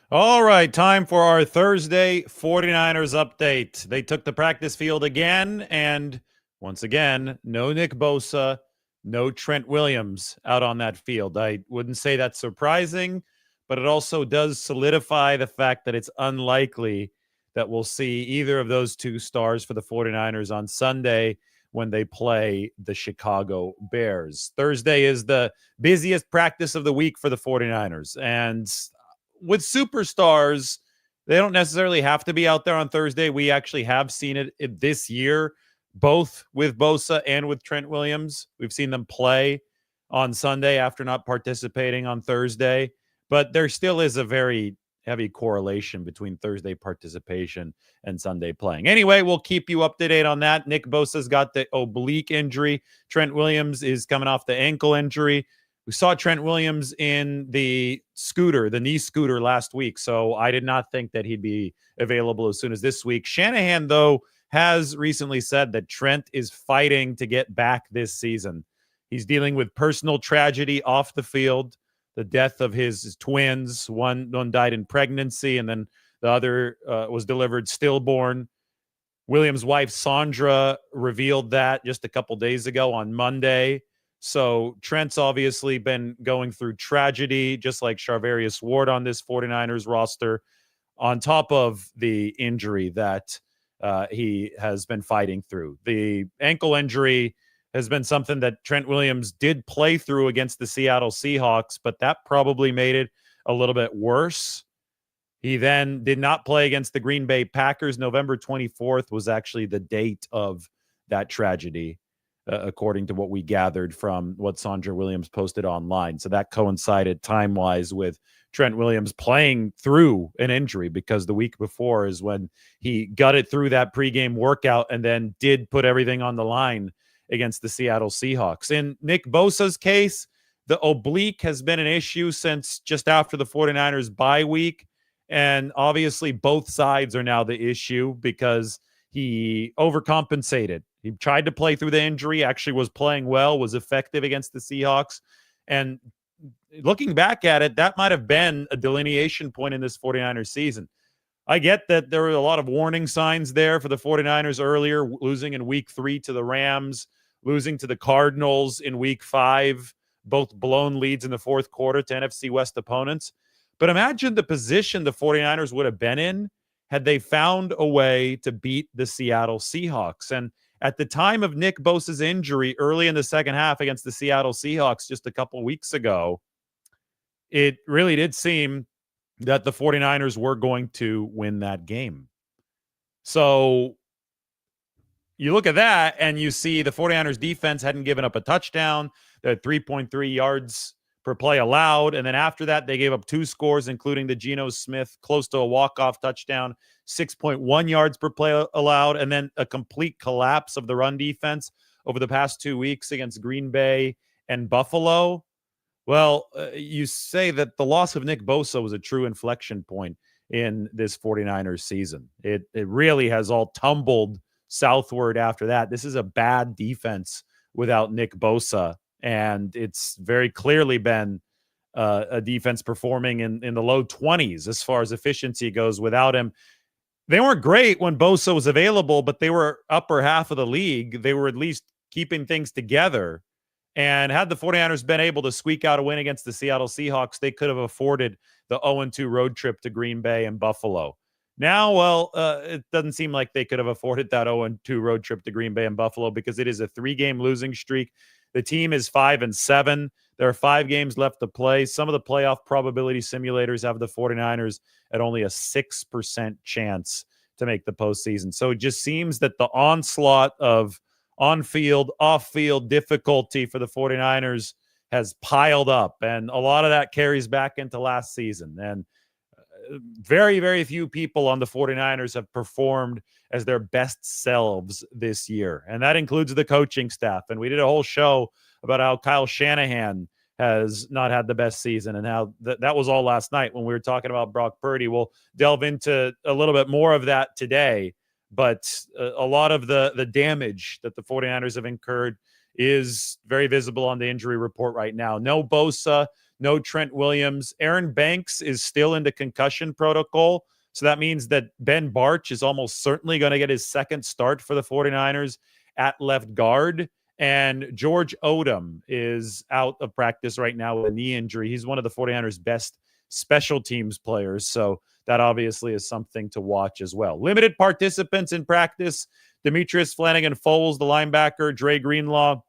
All right, time for our Thursday 49ers update. They took the practice field again, and once again, no Nick Bosa, no Trent Williams out on that field. I wouldn't say that's surprising, but it also does solidify the fact that it's unlikely that we'll see either of those two stars for the 49ers on Sunday when they play the Chicago Bears. Thursday is the busiest practice of the week for the 49ers, and with superstars, they don't necessarily have to be out there on Thursday. We actually have seen it this year, both with Bosa and with Trent Williams. We've seen them play on Sunday after not participating on Thursday, but there still is a very heavy correlation between Thursday participation and Sunday playing. Anyway, we'll keep you up to date on that. Nick Bosa's got the oblique injury. Trent Williams is coming off the ankle injury. We saw Trent Williams in the knee scooter last week, so I did not think that he'd be available as soon as this week. Shanahan, though, has recently said that Trent is fighting to get back this season. He's dealing with personal tragedy off the field, the death of his twins. One died in pregnancy, and then the other was delivered stillborn. Williams' wife, Sandra, revealed that just a couple days ago on Monday. So Trent's obviously been going through tragedy, just like Charvarius Ward on this 49ers roster, on top of the injury that he has been fighting through. The ankle injury has been something that Trent Williams did play through against the Seattle Seahawks, but that probably made it a little bit worse. He then did not play against the Green Bay Packers. November 24th was actually the date of that tragedy, according to what we gathered from what Sandra Williams posted online. So that coincided time-wise with Trent Williams playing through an injury, because the week before is when he gutted through that pregame workout and then did put everything on the line against the Seattle Seahawks. In Nick Bosa's case, the oblique has been an issue since just after the 49ers bye week. And obviously both sides are now the issue because he overcompensated. He tried to play through the injury, actually was playing well, was effective against the Seahawks. And looking back at it, that might have been a delineation point in this 49ers season. I get that there were a lot of warning signs there for the 49ers earlier, losing in week 3 to the Rams, losing to the Cardinals in week 5, both blown leads in the fourth quarter to NFC West opponents. But imagine the position the 49ers would have been in had they found a way to beat the Seattle Seahawks. And at the time of Nick Bosa's injury early in the second half against the Seattle Seahawks just a couple weeks ago, it really did seem that the 49ers were going to win that game. So you look at that and you see the 49ers defense hadn't given up a touchdown. They had 3.3 yards per play allowed. And then after that, they gave up 2 scores, including the Geno Smith close to a walk-off touchdown, 6.1 yards per play allowed, and then a complete collapse of the run defense over the past 2 weeks against Green Bay and Buffalo. Well, you say that the loss of Nick Bosa was a true inflection point in this 49ers season. It really has all tumbled southward after that. This is a bad defense without Nick Bosa, and it's very clearly been a defense performing in the low 20s as far as efficiency goes without him. They weren't great when Bosa was available, but they were upper half of the league. They were at least keeping things together. And had the 49ers been able to squeak out a win against the Seattle Seahawks, they could have afforded the 0-2 road trip to Green Bay and Buffalo. Now, well, it doesn't seem like they could have afforded that 0-2 road trip to Green Bay and Buffalo because it is a 3-game losing streak. The team is 5-7. There are 5 games left to play. Some of the playoff probability simulators have the 49ers at only a 6% chance to make the postseason. So it just seems that the onslaught of on-field, off-field difficulty for the 49ers has piled up, and a lot of that carries back into last season. And very, very few people on the 49ers have performed as their best selves this year, and that includes the coaching staff. And we did a whole show about how Kyle Shanahan has not had the best season, and how that was all last night when we were talking about Brock Purdy. We'll delve into a little bit more of that today. But a lot of the damage that the 49ers have incurred is very visible on the injury report right now. No Bosa, no Trent Williams. Aaron Banks is still in the concussion protocol. So that means that Ben Barch is almost certainly going to get his second start for the 49ers at left guard. And George Odom is out of practice right now with a knee injury. He's one of the 49ers' best special teams players. So that obviously is something to watch as well. Limited participants in practice. Demetrius Flanagan-Foles, the linebacker, Dre Greenlaw,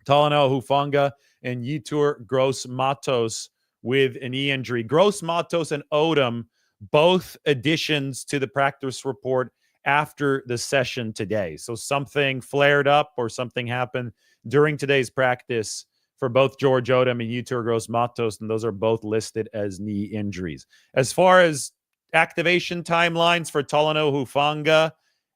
Talanoa Hufanga, and Yetur Gross-Matos with a knee injury. Gross-Matos and Odom, both additions to the practice report after the session today. So something flared up or something happened during today's practice for both George Odom and Yetur Gross-Matos, and those are both listed as knee injuries. As far as activation timelines for Talanoa Hufanga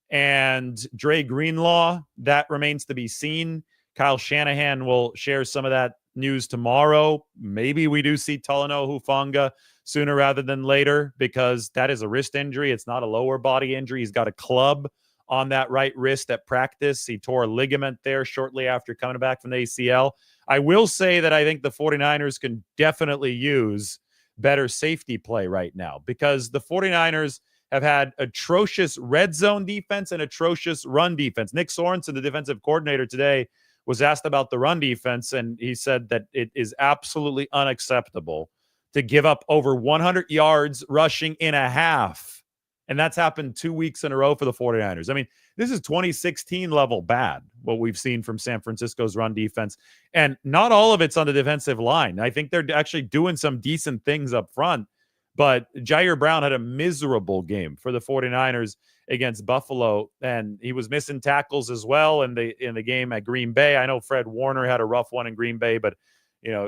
and Dre Greenlaw, that remains to be seen. Kyle Shanahan will share some of that news tomorrow. Maybe we do see Talanoa Hufanga sooner rather than later because that is a wrist injury. It's not a lower body injury. He's got a club on that right wrist at practice. He tore a ligament there shortly after coming back from the ACL. I will say that I think the 49ers can definitely use better safety play right now because the 49ers have had atrocious red zone defense and atrocious run defense. Nick Sorensen, the defensive coordinator today, was asked about the run defense, and he said that it is absolutely unacceptable to give up over 100 yards rushing in a half. And that's happened 2 weeks in a row for the 49ers. I mean, this is 2016 level bad, what we've seen from San Francisco's run defense. And not all of it's on the defensive line. I think they're actually doing some decent things up front. But Jair Brown had a miserable game for the 49ers against Buffalo, and he was missing tackles as well in the game at Green Bay. I know Fred Warner had a rough one in Green Bay, but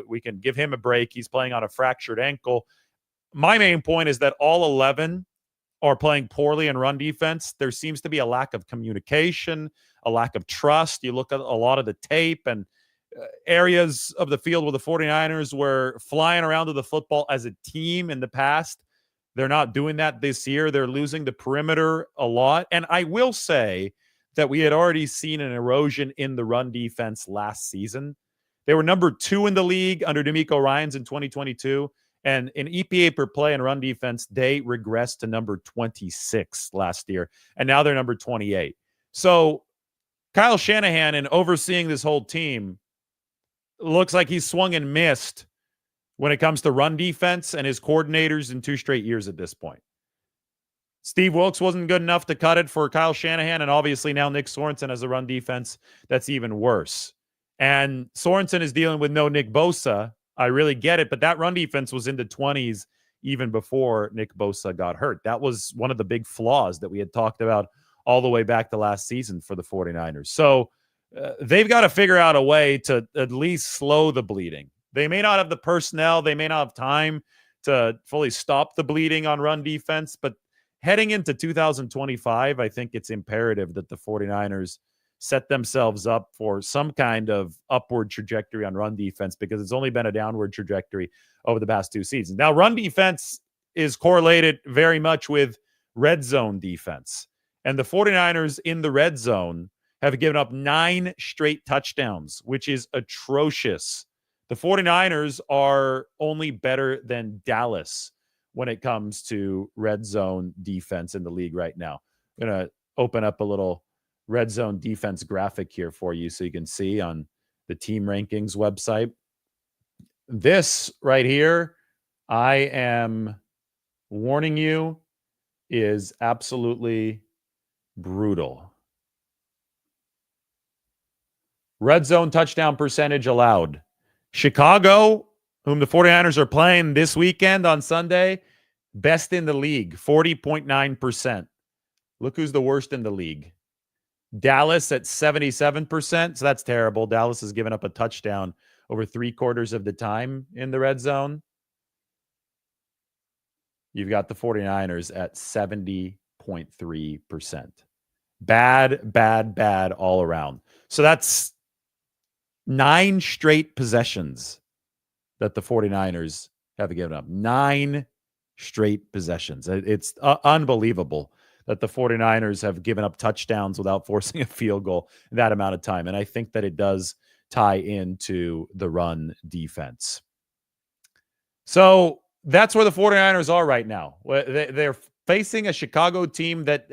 we can give him a break. He's playing on a fractured ankle. My main point is that all 11 are playing poorly in run defense. There seems to be a lack of communication, a lack of trust. You look at a lot of the tape and areas of the field where the 49ers were flying around to the football as a team in the past. They're not doing that this year. They're losing the perimeter a lot. And I will say that we had already seen an erosion in the run defense last season. They were number 2 in the league under DeMeco Ryans in 2022. And in EPA per play and run defense, they regressed to number 26 last year. And now they're number 28. So Kyle Shanahan, in overseeing this whole team, looks like he's swung and missed when it comes to run defense and his coordinators in 2 straight years at this point. Steve Wilkes wasn't good enough to cut it for Kyle Shanahan, and obviously now Nick Sorensen has a run defense that's even worse. And Sorensen is dealing with no Nick Bosa. I really get it, but that run defense was in the 20s even before Nick Bosa got hurt. That was one of the big flaws that we had talked about all the way back to last season for the 49ers. So they've got to figure out a way to at least slow the bleeding. They may not have the personnel. They may not have time to fully stop the bleeding on run defense. But heading into 2025, I think it's imperative that the 49ers set themselves up for some kind of upward trajectory on run defense because it's only been a downward trajectory over the past 2 seasons. Now, run defense is correlated very much with red zone defense. And the 49ers in the red zone have given up 9 straight touchdowns, which is atrocious. The 49ers are only better than Dallas when it comes to red zone defense in the league right now. I'm going to open up a little red zone defense graphic here for you so you can see on the team rankings website. This right here, I am warning you, is absolutely brutal. Red zone touchdown percentage allowed. Chicago, whom the 49ers are playing this weekend on Sunday, best in the league, 40.9%. Look who's the worst in the league. Dallas at 77%. So that's terrible. Dallas has given up a touchdown over 3/4 of the time in the red zone. You've got the 49ers at 70.3%. Bad, bad, bad all around. So that's 9 straight possessions that the 49ers have given up. 9 straight possessions. It's unbelievable that the 49ers have given up touchdowns without forcing a field goal in that amount of time. And I think that it does tie into the run defense. So that's where the 49ers are right now. They're facing a Chicago team that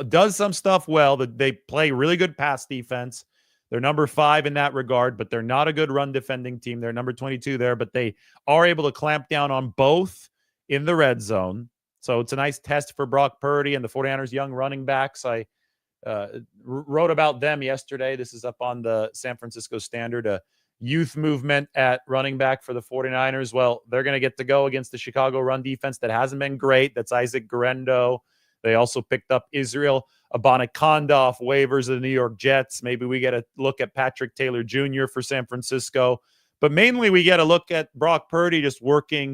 does some stuff well, that they play really good pass defense. They're number 5 in that regard, but they're not a good run defending team. They're number 22 there, but they are able to clamp down on both in the red zone. So it's a nice test for Brock Purdy and the 49ers young running backs. I wrote about them yesterday. This is up on the San Francisco Standard, a youth movement at running back for the 49ers. Well, they're going to get to go against the Chicago run defense that hasn't been great. That's Isaac Guerendo. They also picked up Israel Abanikanda off waivers of the New York Jets. Maybe we get a look at Patrick Taylor Jr. for San Francisco. But mainly we get a look at Brock Purdy just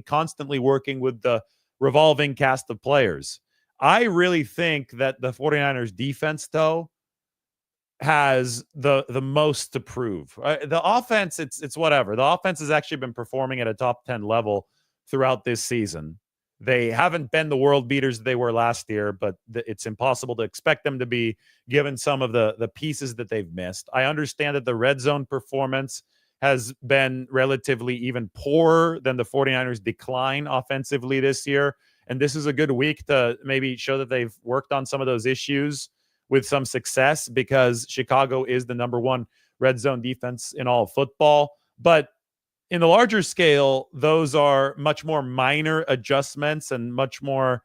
constantly working with the revolving cast of players. I really think that the 49ers defense, though, has the most to prove. The offense, it's whatever. The offense has actually been performing at a top 10 level throughout this season. They haven't been the world beaters that they were last year, but it's impossible to expect them to be given some of the pieces that they've missed. I understand that the red zone performance has been relatively even poorer than the 49ers decline offensively this year. And this is a good week to maybe show that they've worked on some of those issues with some success, because Chicago is the number 1 red zone defense in all of football. But in the larger scale, those are much more minor adjustments and much more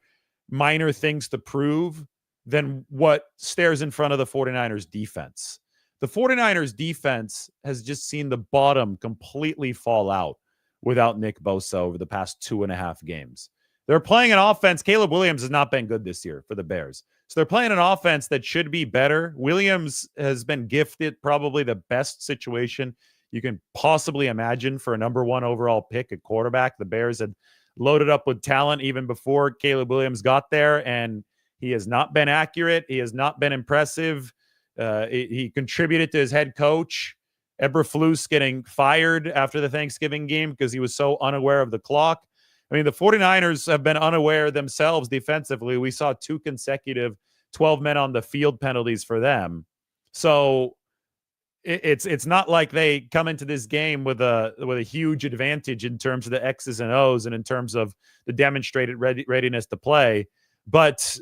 minor things to prove than what stares in front of the 49ers defense. The 49ers defense has just seen the bottom completely fall out without Nick Bosa over the past 2.5 games. They're playing an offense. Caleb Williams has not been good this year for the Bears. So they're playing an offense that should be better. Williams has been gifted probably the best situation you can possibly imagine for a number 1 overall pick at quarterback. The Bears had loaded up with talent even before Caleb Williams got there, and he has not been accurate. He has not been impressive. He contributed to his head coach, Eberflus, getting fired after the Thanksgiving game because he was so unaware of the clock. I mean, the 49ers have been unaware themselves defensively. We saw 2 consecutive 12 men on the field penalties for them. So it's not like they come into this game with a huge advantage in terms of the X's and O's and in terms of the demonstrated readiness to play. But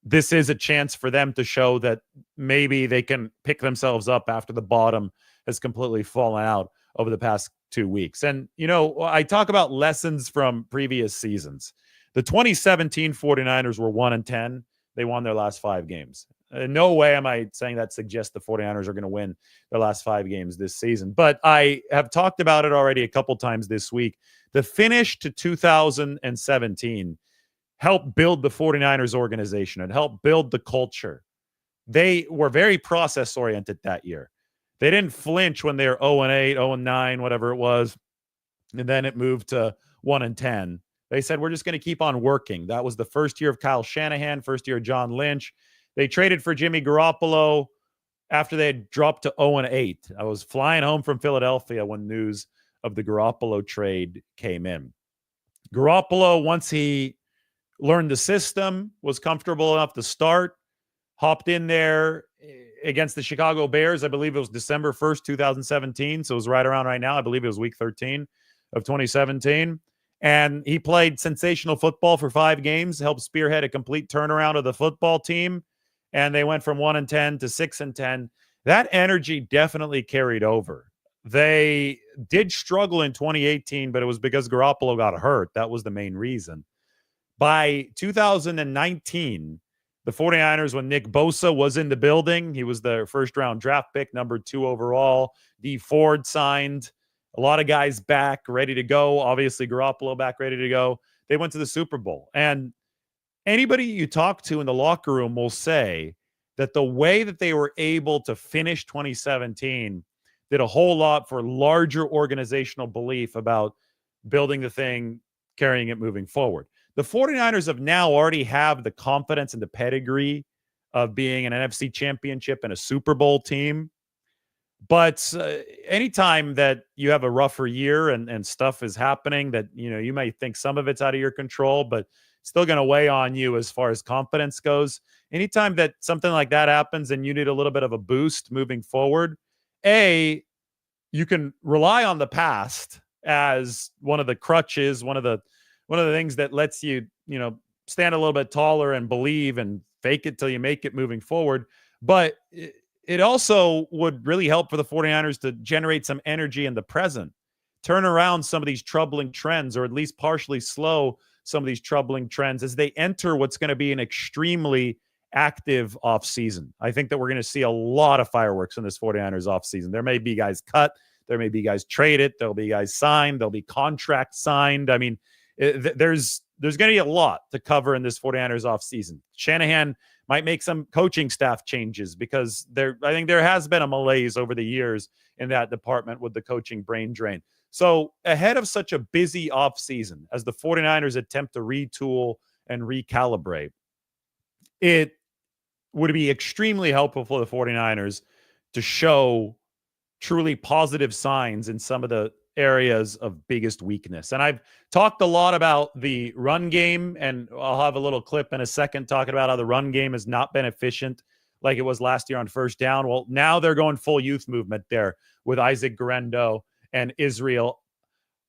this is a chance for them to show that maybe they can pick themselves up after the bottom has completely fallen out over the past 2 weeks. And, I talk about lessons from previous seasons. The 2017 49ers were 1-10. They won their last 5 games. In no way am I saying that suggests the 49ers are going to win their last 5 games this season. But I have talked about it already a couple times this week. The finish to 2017 helped build the 49ers organization and helped build the culture. They were very process-oriented that year. They didn't flinch when they were 0-8, 0-9, whatever it was. And then it moved to 1-10. They said, we're just going to keep on working. That was the first year of Kyle Shanahan, first year of John Lynch. They traded for Jimmy Garoppolo after they had dropped to 0-8. I was flying home from Philadelphia when news of the Garoppolo trade came in. Garoppolo, once he learned the system, was comfortable enough to start, hopped in there against the Chicago Bears. I believe it was December 1st, 2017. So it was right around right now. I believe it was week 13 of 2017. And he played sensational football for 5 games, helped spearhead a complete turnaround of the football team. And they went from 1-10 to 6-10. That energy definitely carried over. They did struggle in 2018, but it was because Garoppolo got hurt. That was the main reason. By 2019, the 49ers, when Nick Bosa was in the building, he was their first-round draft pick, number 2 overall. Dee Ford signed. A lot of guys back, ready to go. Obviously, Garoppolo back, ready to go. They went to the Super Bowl. And anybody you talk to in the locker room will say that the way that they were able to finish 2017 did a whole lot for larger organizational belief about building the thing, carrying it moving forward. The 49ers already have the confidence and the pedigree of being an NFC championship and a Super Bowl team. But anytime that you have a rougher year and stuff is happening that, you might think some of it's out of your control, but still going to weigh on you as far as confidence goes. Anytime that something like that happens and you need a little bit of a boost moving forward, you can rely on the past as one of the crutches, one of the things that lets you, stand a little bit taller and believe and fake it till you make it moving forward. But it also would really help for the 49ers to generate some energy in the present, turn around some of these troubling trends, or at least partially slow some of these troubling trends as they enter what's going to be an extremely active offseason. I think that we're going to see a lot of fireworks in this 49ers offseason. There may be guys cut. There may be guys traded. There'll be guys signed. There'll be contracts signed. I mean, there's going to be a lot to cover in this 49ers offseason. Shanahan might make some coaching staff changes because I think there has been a malaise over the years in that department with the coaching brain drain. So ahead of such a busy offseason as the 49ers attempt to retool and recalibrate, it would be extremely helpful for the 49ers to show truly positive signs in some of the areas of biggest weakness. And I've talked a lot about the run game, and I'll have a little clip in a second talking about how the run game has not been efficient like it was last year on first down. Well, now they're going full youth movement there with Isaac Guerendo and Israel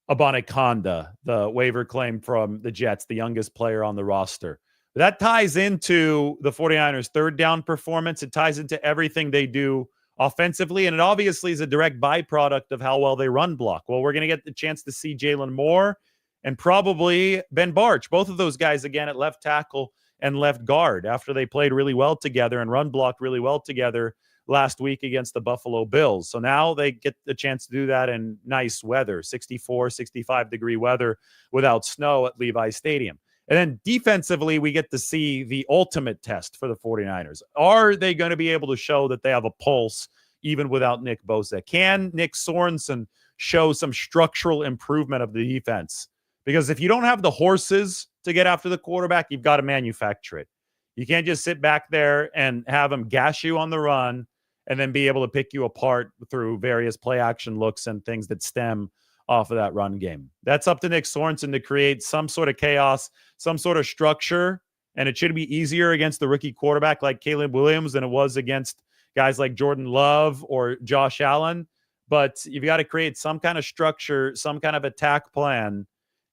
Abanikanda, the waiver claim from the Jets, the youngest player on the roster. That ties into the 49ers' third down performance. It ties into everything they do offensively, and it obviously is a direct byproduct of how well they run block. Well, we're going to get the chance to see Jalen Moore and probably Ben Barch, both of those guys again at left tackle and left guard after they played really well together and run blocked really well together last week against the Buffalo Bills. So now they get the chance to do that in nice weather, 64, 65-degree weather without snow at Levi Stadium. And then defensively, we get to see the ultimate test for the 49ers. Are they going to be able to show that they have a pulse even without Nick Bosa? Can Nick Sorensen show some structural improvement of the defense? Because if you don't have the horses to get after the quarterback, you've got to manufacture it. You can't just sit back there and have him gash you on the run and then be able to pick you apart through various play action looks and things that stem off of that run game. That's up to Nick Sorensen to create some sort of chaos, some sort of structure, and it should be easier against the rookie quarterback like Caleb Williams than it was against guys like Jordan Love or Josh Allen. But you've got to create some kind of structure, some kind of attack plan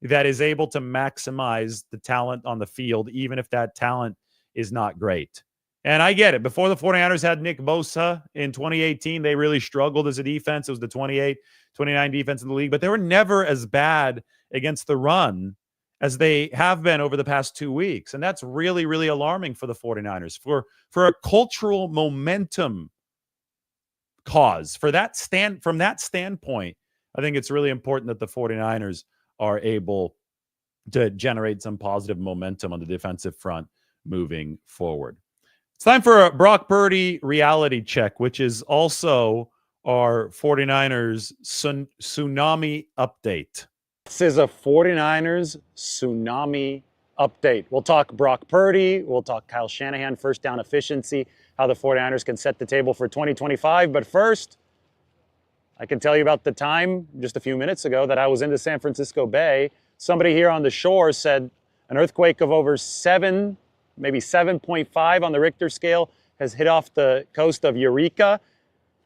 that is able to maximize the talent on the field, even if that talent is not great. And I get it. Before the 49ers had Nick Bosa in 2018, they really struggled as a defense. It was the 28, 29 defense in the league, but they were never as bad against the run as they have been over the past 2 weeks. And that's really, really alarming for the 49ers. For a cultural momentum cause, from that standpoint, I think it's really important that the 49ers are able to generate some positive momentum on the defensive front moving forward. It's time for a Brock Purdy reality check, which is also our 49ers tsunami update. This is a 49ers tsunami update. We'll talk Brock Purdy. We'll talk Kyle Shanahan, first down efficiency, how the 49ers can set the table for 2025. But first, I can tell you about the time just a few minutes ago that I was in the San Francisco Bay. Somebody here on the shore said an earthquake of over 7, maybe 7.5 on the Richter scale has hit off the coast of Eureka,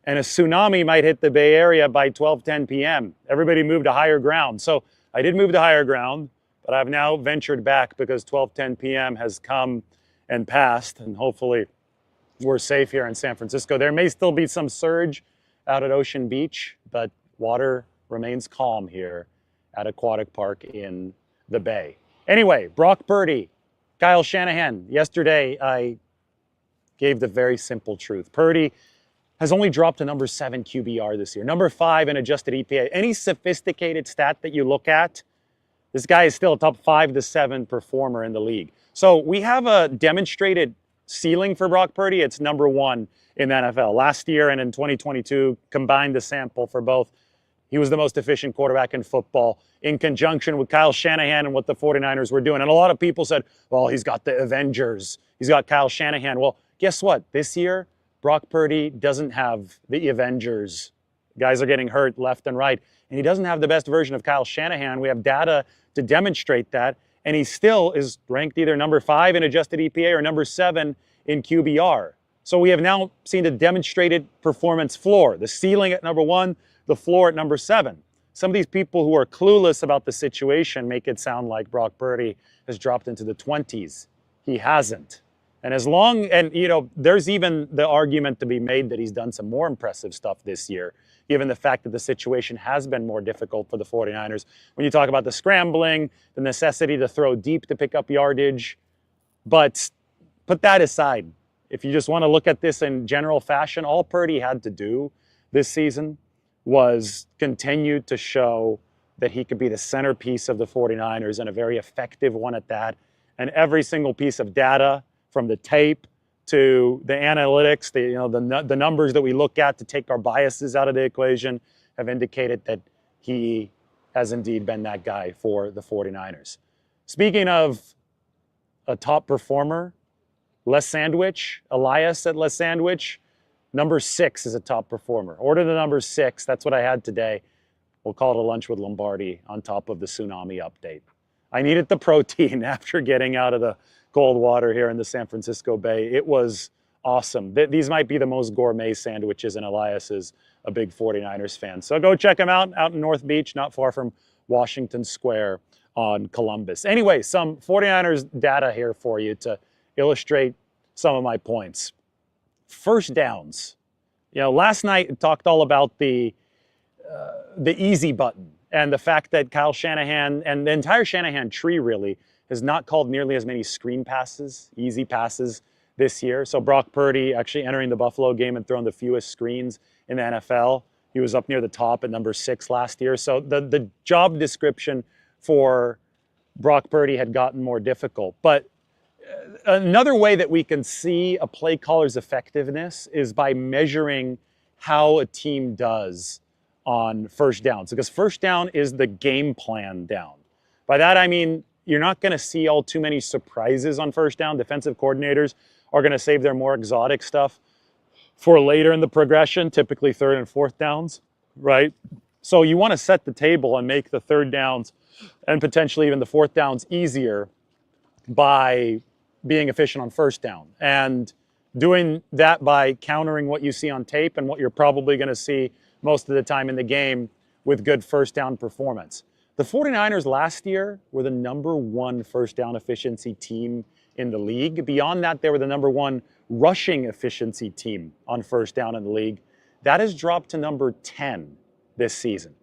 and a tsunami might hit the Bay Area by 12:10 p.m. Everybody moved to higher ground. So I did move to higher ground, but I've now ventured back because 12:10 p.m. has come and passed, and hopefully we're safe here in San Francisco. There may still be some surge out at Ocean Beach, but water remains calm here at Aquatic Park in the Bay. Anyway, Brock Purdy, Kyle Shanahan. Yesterday, I gave the very simple truth. Purdy has only dropped to number 7 QBR this year, number 5 in adjusted EPA. Any sophisticated stat that you look at, this guy is still a top 5 to 7 performer in the league. So we have a demonstrated ceiling for Brock Purdy. It's number 1 in the NFL. Last year and in 2022, combined the sample for both, he was the most efficient quarterback in football in conjunction with Kyle Shanahan and what the 49ers were doing. And a lot of people said, well, he's got the Avengers. He's got Kyle Shanahan. Well, guess what? This year, Brock Purdy doesn't have the Avengers. Guys are getting hurt left and right. And he doesn't have the best version of Kyle Shanahan. We have data to demonstrate that. And he still is ranked either number 5 in adjusted EPA or number 7 in QBR. So we have now seen the demonstrated performance floor, the ceiling at number 1, the floor at number 7. some of these people who are clueless about the situation make it sound like Brock Purdy has dropped into the 20s. He hasn't. And there's even the argument to be made that he's done some more impressive stuff this year, given the fact that the situation has been more difficult for the 49ers. When you talk about the scrambling, the necessity to throw deep to pick up yardage. But put that aside. If you just want to look at this in general fashion, all Purdy had to do this season was continue to show that he could be the centerpiece of the 49ers, and a very effective one at that. And every single piece of data, from the tape to the analytics, the numbers that we look at to take our biases out of the equation, have indicated that he has indeed been that guy for the 49ers. Speaking of a top performer, Les Sandwich, Elias at Les Sandwich, number 6 is a top performer. Order the number 6. That's what I had today. We'll call it a lunch with Lombardi on top of the tsunami update. I needed the protein after getting out of the cold water here in the San Francisco Bay. It was awesome. These might be the most gourmet sandwiches, and Elias is a big 49ers fan. So go check him out in North Beach, not far from Washington Square on Columbus. Anyway, some 49ers data here for you to illustrate some of my points. First downs. Last night I talked all about the easy button and the fact that Kyle Shanahan and the entire Shanahan tree really has not called nearly as many screen passes, easy passes this year. So Brock Purdy actually entering the Buffalo game and throwing the fewest screens in the NFL. He was up near the top at number 6 last year. So the job description for Brock Purdy had gotten more difficult. But another way that we can see a play caller's effectiveness is by measuring how a team does on first downs, because first down is the game plan down. By that I mean you're not going to see all too many surprises on first down. Defensive coordinators are going to save their more exotic stuff for later in the progression, typically third and fourth downs, right? So you want to set the table and make the third downs and potentially even the fourth downs easier by being efficient on first down. And doing that by countering what you see on tape and what you're probably going to see most of the time in the game with good first down performance. The 49ers last year were the number 1 first down efficiency team in the league. Beyond that, they were the number 1 rushing efficiency team on first down in the league. That has dropped to number 10 this season.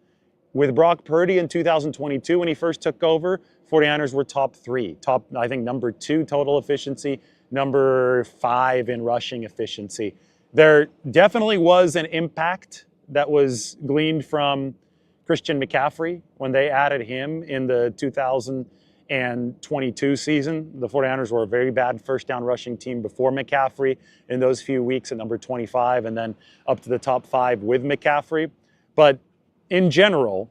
With Brock Purdy in 2022, when he first took over, 49ers were top 3. I think number 2 total efficiency, number 5 in rushing efficiency. There definitely was an impact that was gleaned from Christian McCaffrey when they added him in the 2022 season. The 49ers were a very bad first down rushing team before McCaffrey in those few weeks at number 25 and then up to the top 5 with McCaffrey. But in general,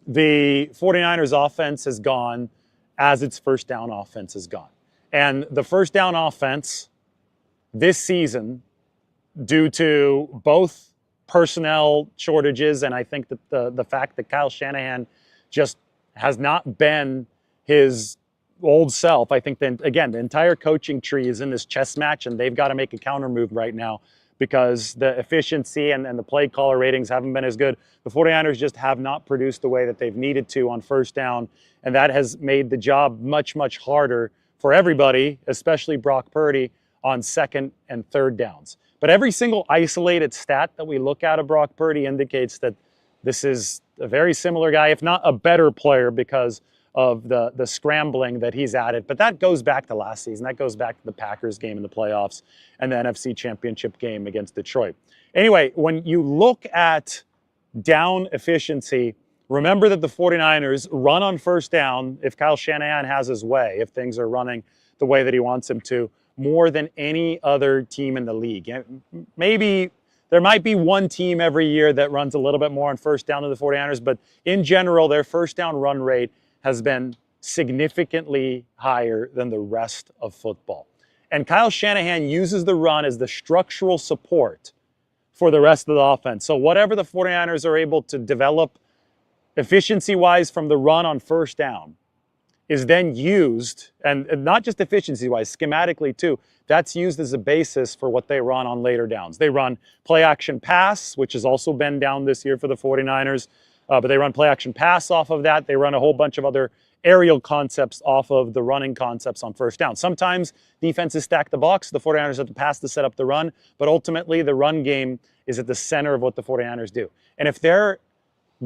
the 49ers offense has gone as its first down offense has gone. And the first down offense this season, due to both personnel shortages, and I think that the fact that Kyle Shanahan just has not been his old self. I think that, again, the entire coaching tree is in this chess match, and they've got to make a counter move right now because the efficiency and the play caller ratings haven't been as good. The 49ers just have not produced the way that they've needed to on first down, and that has made the job much, much harder for everybody, especially Brock Purdy, on second and third downs. But every single isolated stat that we look at of Brock Purdy indicates that this is a very similar guy, if not a better player, because of the scrambling that he's added. But that goes back to last season. That goes back to the Packers game in the playoffs and the NFC Championship game against Detroit. Anyway, when you look at down efficiency, remember that the 49ers run on first down, if Kyle Shanahan has his way, if things are running the way that he wants them to, more than any other team in the league. Maybe there might be one team every year that runs a little bit more on first down than the 49ers, but in general, their first down run rate has been significantly higher than the rest of football. And Kyle Shanahan uses the run as the structural support for the rest of the offense. So whatever the 49ers are able to develop efficiency-wise from the run on first down is then used, and not just efficiency-wise, schematically too, that's used as a basis for what they run on later downs. They run play-action pass, which has also been down this year for the 49ers. but they run play action pass off of that. They run a whole bunch of other aerial concepts off of the running concepts on first down. Sometimes defenses stack the box. The 49ers have to pass to set up the run, but ultimately the run game is at the center of what the 49ers do. And if their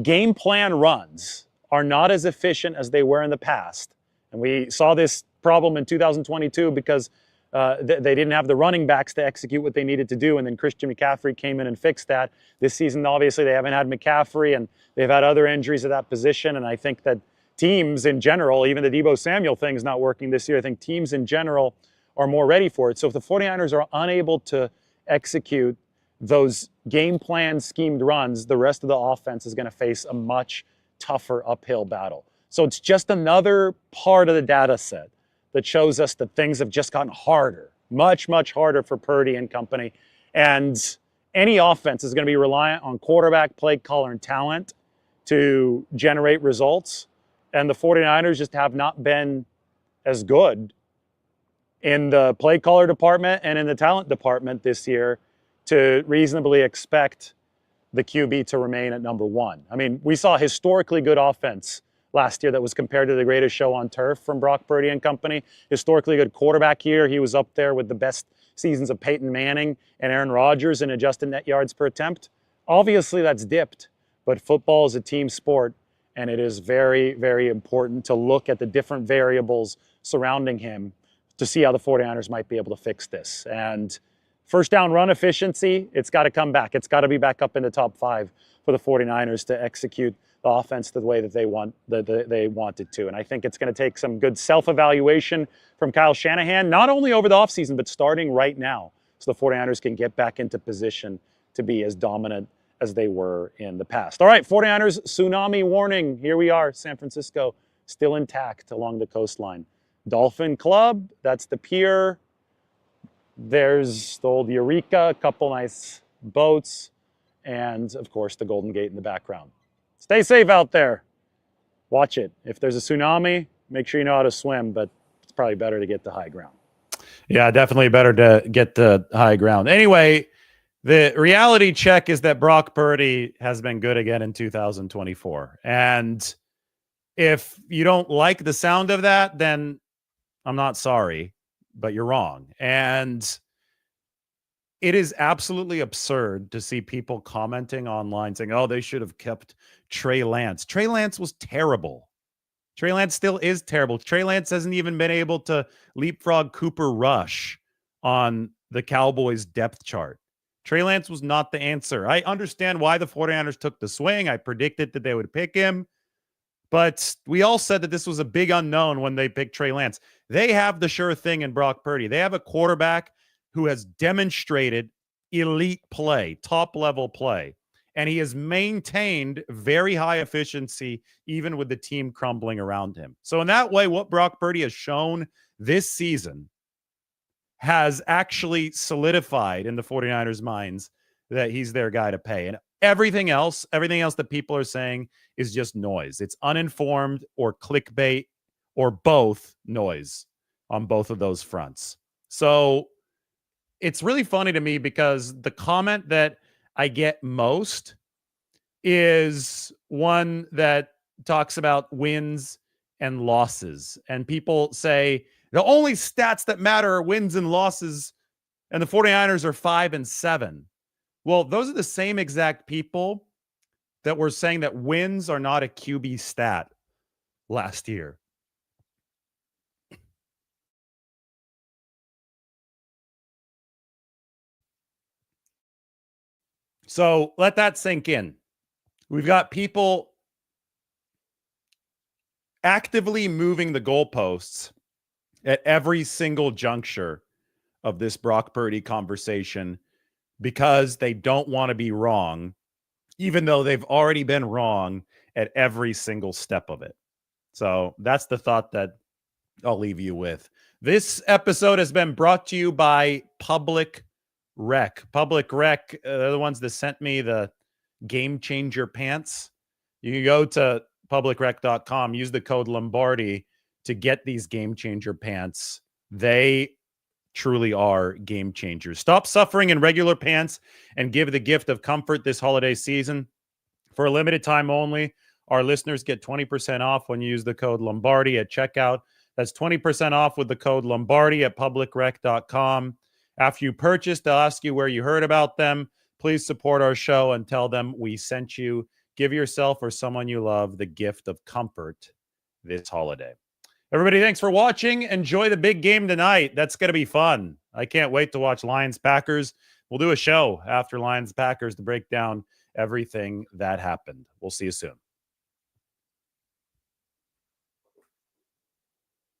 game plan runs are not as efficient as they were in the past, and we saw this problem in 2022 because they didn't have the running backs to execute what they needed to do, and then Christian McCaffrey came in and fixed that. This season, obviously, they haven't had McCaffrey, and they've had other injuries at that position, and I think that teams in general, even the Deebo Samuel thing is not working this year. I think teams in general are more ready for it. So if the 49ers are unable to execute those game plan schemed runs, the rest of the offense is going to face a much tougher uphill battle. So it's just another part of the data set that shows us that things have just gotten harder, much, much harder for Purdy and company. And any offense is going to be reliant on quarterback, play caller, and talent to generate results. And the 49ers just have not been as good in the play caller department and in the talent department this year to reasonably expect the QB to remain at number one. I mean, we saw historically good offense last year that was compared to the greatest show on turf from Brock Purdy and company. Historically good quarterback year. He was up there with the best seasons of Peyton Manning and Aaron Rodgers in adjusted net yards per attempt. Obviously, that's dipped, but football is a team sport, and it is very, very important to look at the different variables surrounding him to see how the 49ers might be able to fix this. And first down run efficiency, it's got to come back. It's got to be back up in the top 5 for the 49ers to execute the offense the way that they want it to. And I think it's going to take some good self-evaluation from Kyle Shanahan, not only over the offseason, but starting right now, so the 49ers can get back into position to be as dominant as they were in the past. All right, 49ers tsunami warning. Here we are, San Francisco, still intact along the coastline. Dolphin Club, that's the pier. There's the old Eureka, a couple nice boats, and of course the Golden Gate in the background. Stay safe out there. Watch it. If there's a tsunami, make sure you know how to swim, but it's probably better to get to high ground. Yeah, definitely better to get to high ground. Anyway, the reality check is that Brock Purdy has been good again in 2024. And if you don't like the sound of that, then I'm not sorry, but you're wrong. And it is absolutely absurd to see people commenting online saying, oh, they should have kept Trey Lance. Trey Lance was terrible. Trey Lance still is terrible. Trey Lance hasn't even been able to leapfrog Cooper Rush on the Cowboys depth chart. Trey Lance was not the answer. I understand why the 49ers took the swing. I predicted that they would pick him. But we all said that this was a big unknown when they picked Trey Lance. They have the sure thing in Brock Purdy. They have a quarterback who has demonstrated elite play, top-level play. And he has maintained very high efficiency even with the team crumbling around him. So in that way, what Brock Purdy has shown this season has actually solidified in the 49ers' minds that he's their guy to pay. And everything else that people are saying is just noise. It's uninformed or clickbait or both noise on both of those fronts. So it's really funny to me because the comment that I get most is one that talks about wins and losses. And people say the only stats that matter are wins and losses, and the 49ers are 5-7. Well, those are the same exact people that were saying that wins are not a QB stat last year. So let that sink in. We've got people actively moving the goalposts at every single juncture of this Brock Purdy conversation because they don't want to be wrong, even though they've already been wrong at every single step of it. So that's the thought that I'll leave you with. This episode has been brought to you by Public Rec. Public Rec, they're the ones that sent me the Game Changer pants. You can go to publicrec.com, use the code Lombardi to get these Game Changer pants. They truly are game changers. Stop suffering in regular pants and give the gift of comfort this holiday season. For a limited time only, our listeners get 20% off when you use the code Lombardi at checkout. That's 20% off with the code Lombardi at publicrec.com. After you purchase, they'll ask you where you heard about them. Please support our show and tell them we sent you. Give yourself or someone you love the gift of comfort this holiday. Everybody, thanks for watching. Enjoy the big game tonight. That's going to be fun. I can't wait to watch Lions-Packers. We'll do a show after Lions-Packers to break down everything that happened. We'll see you soon.